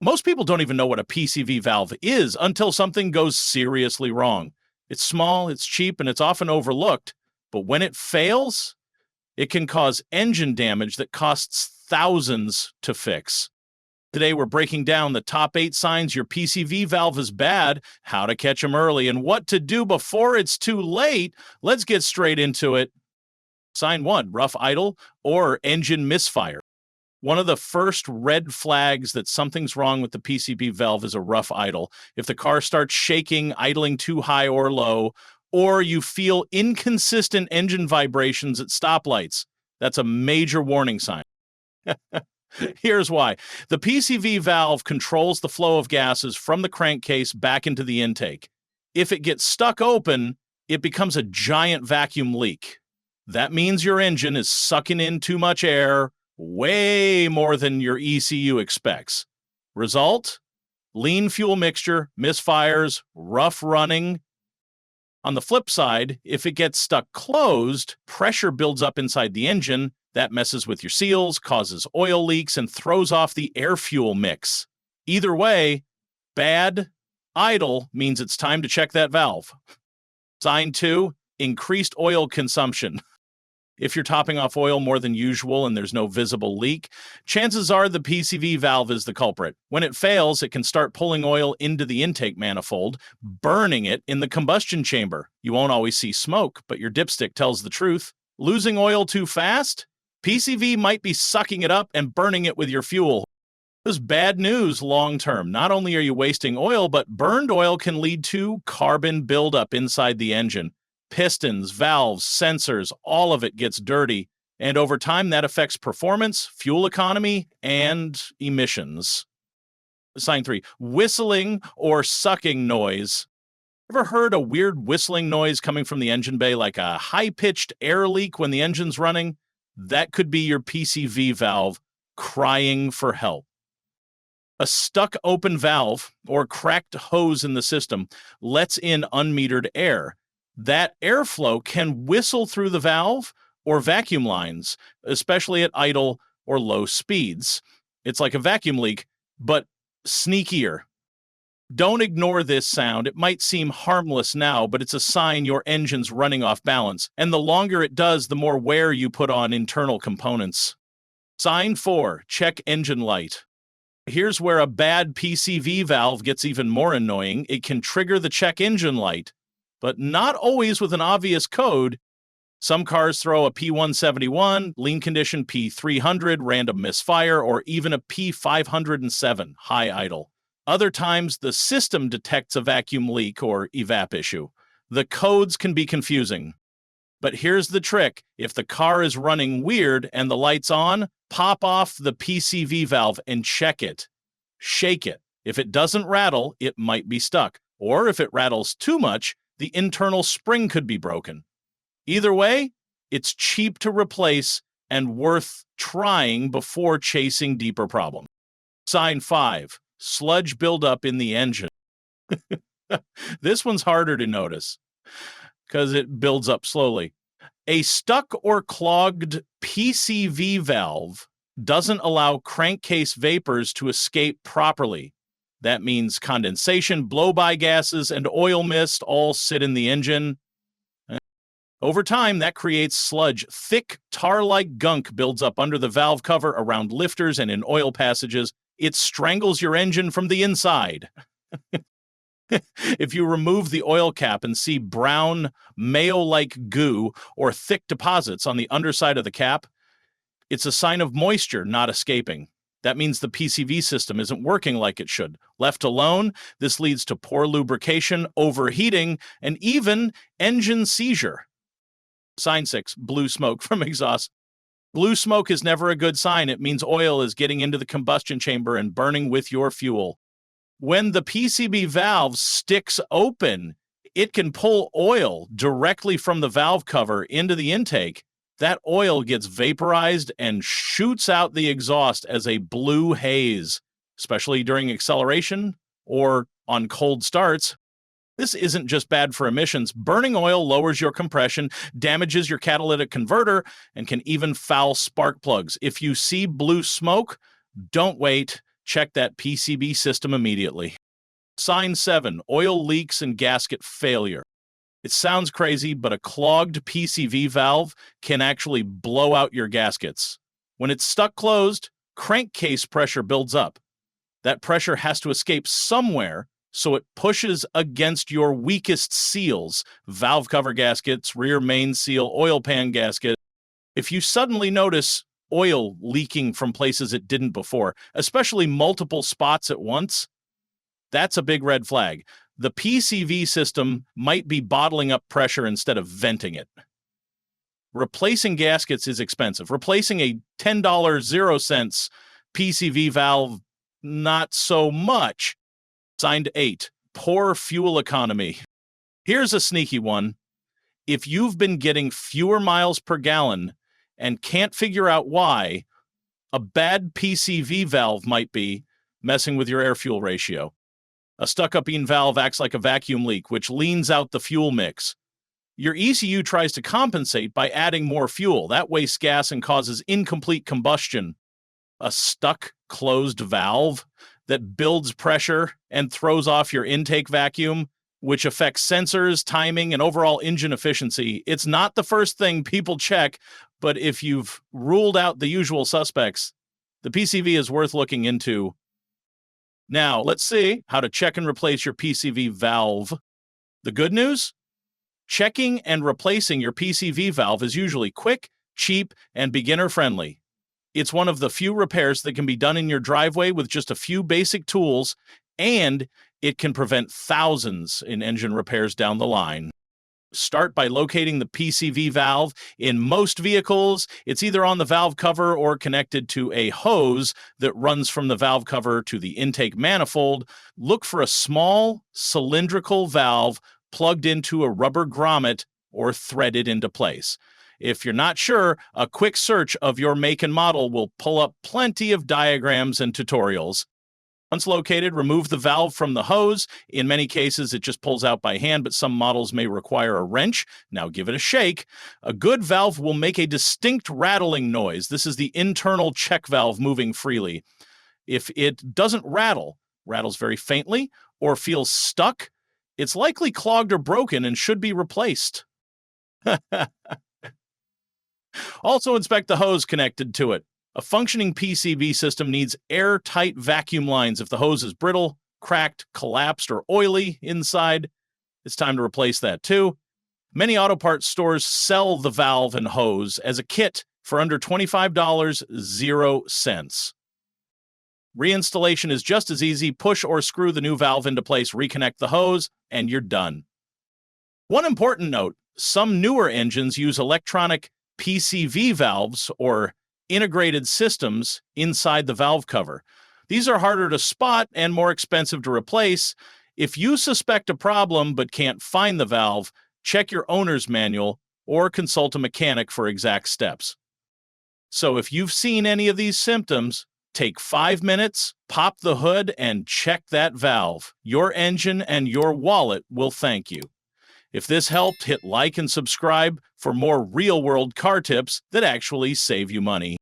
Most people don't even know what a PCV valve is until something goes seriously wrong. It's small, it's cheap, and it's often overlooked, but when it fails, it can cause engine damage that costs thousands to fix. Today, we're breaking down the top 8 signs your PCV valve is bad, how to catch them early, and what to do before it's too late. Let's get straight into it. Sign 1, rough idle or engine misfire. One of the first red flags that something's wrong with the PCV valve is a rough idle. If the car starts shaking, idling too high or low, or you feel inconsistent engine vibrations at stoplights, that's a major warning sign. Here's why. The PCV valve controls the flow of gases from the crankcase back into the intake. If it gets stuck open, it becomes a giant vacuum leak. That means your engine is sucking in too much air, way more than your ECU expects. Result? Lean fuel mixture, misfires, rough running. On the flip side, if it gets stuck closed, pressure builds up inside the engine. That messes with your seals, causes oil leaks, and throws off the air-fuel mix. Either way, bad idle means it's time to check that valve. Sign 2, increased oil consumption. If you're topping off oil more than usual and there's no visible leak, chances are the PCV valve is the culprit. When it fails, it can start pulling oil into the intake manifold, burning it in the combustion chamber. You won't always see smoke, but your dipstick tells the truth. Losing oil too fast? PCV might be sucking it up and burning it with your fuel. This is bad news long term. Not only are you wasting oil, but burned oil can lead to carbon buildup inside the engine. Pistons, valves, sensors, all of it gets dirty. And over time, that affects performance, fuel economy, and emissions. Sign 3, whistling or sucking noise. Ever heard a weird whistling noise coming from the engine bay, like a high-pitched air leak when the engine's running? That could be your PCV valve crying for help. A stuck open valve or cracked hose in the system lets in unmetered air. That airflow can whistle through the valve or vacuum lines, especially at idle or low speeds. It's like a vacuum leak, but sneakier. Don't ignore this sound. It might seem harmless now, but it's a sign your engine's running off balance. And the longer it does, the more wear you put on internal components. Sign 4, check engine light. Here's where a bad PCV valve gets even more annoying. It can trigger the check engine light, but not always with an obvious code. Some cars throw a P171, lean condition P300, random misfire, or even a P507, high idle. Other times, the system detects a vacuum leak or evap issue. The codes can be confusing. But here's the trick. If the car is running weird and the light's on, pop off the PCV valve and check it. Shake it. If it doesn't rattle, it might be stuck. Or if it rattles too much, the internal spring could be broken. Either way, it's cheap to replace and worth trying before chasing deeper problems. Sign 5. Sludge buildup in the engine. This one's harder to notice because it builds up slowly. A stuck or clogged PCV valve doesn't allow crankcase vapors to escape properly. That means condensation, blow-by gases, and oil mist all sit in the engine. Over time, that creates sludge. Thick, tar-like gunk builds up under the valve cover, around lifters, and in oil passages. It strangles your engine from the inside. If you remove the oil cap and see brown, mayo-like goo or thick deposits on the underside of the cap, it's a sign of moisture not escaping. That means the PCV system isn't working like it should. Left alone, this leads to poor lubrication, overheating, and even engine seizure. Sign 6, blue smoke from exhaust. Blue smoke is never a good sign. It means oil is getting into the combustion chamber and burning with your fuel. When the PCV valve sticks open, it can pull oil directly from the valve cover into the intake. That oil gets vaporized and shoots out the exhaust as a blue haze, especially during acceleration or on cold starts. This isn't just bad for emissions. Burning oil lowers your compression, damages your catalytic converter, and can even foul spark plugs. If you see blue smoke, don't wait. check that PCV system immediately. Sign 7, oil leaks and gasket failure. It sounds crazy, but a clogged PCV valve can actually blow out your gaskets. When it's stuck closed, crankcase pressure builds up. That pressure has to escape somewhere, so it pushes against your weakest seals, valve cover gaskets, rear main seal, oil pan gasket. If you suddenly notice oil leaking from places it didn't before, especially multiple spots at once, that's a big red flag. The PCV system might be bottling up pressure instead of venting it. Replacing gaskets is expensive. Replacing a $10 0 cents PCV valve, not so much. Signed 8, poor fuel economy. Here's a sneaky one. If you've been getting fewer miles per gallon and can't figure out why, a bad PCV valve might be messing with your air-fuel ratio. A stuck-up-in valve acts like a vacuum leak, which leans out the fuel mix. Your ECU tries to compensate by adding more fuel. That wastes gas and causes incomplete combustion. A stuck, closed valve that builds pressure and throws off your intake vacuum, which affects sensors, timing, and overall engine efficiency. It's not the first thing people check, but if you've ruled out the usual suspects, the PCV is worth looking into. Now, let's see how to check and replace your PCV valve. The good news? Checking and replacing your PCV valve is usually quick, cheap, and beginner-friendly. It's one of the few repairs that can be done in your driveway with just a few basic tools, and it can prevent thousands in engine repairs down the line. Start by locating the PCV valve. In most vehicles, it's either on the valve cover or connected to a hose that runs from the valve cover to the intake manifold. Look for a small cylindrical valve plugged into a rubber grommet or threaded into place. If you're not sure, a quick search of your make and model will pull up plenty of diagrams and tutorials. Once located, remove the valve from the hose. In many cases, it just pulls out by hand, but some models may require a wrench. Now give it a shake. A good valve will make a distinct rattling noise. This is the internal check valve moving freely. If it doesn't rattle, rattles very faintly, or feels stuck, it's likely clogged or broken and should be replaced. Also inspect the hose connected to it. A functioning PCV system needs airtight vacuum lines. If the hose is brittle, cracked, collapsed, or oily inside, it's time to replace that too. Many auto parts stores sell the valve and hose as a kit for under $25 0 cents. Reinstallation is just as easy. Push or screw the new valve into place, reconnect the hose, and you're done. One important note, some newer engines use electronic PCV valves or integrated systems inside the valve cover. These are harder to spot and more expensive to replace. If you suspect a problem but can't find the valve, check your owner's manual or consult a mechanic for exact steps. So if you've seen any of these symptoms, take 5 minutes, pop the hood, and check that valve. Your engine and your wallet will thank you. If this helped, hit like and subscribe for more real-world car tips that actually save you money.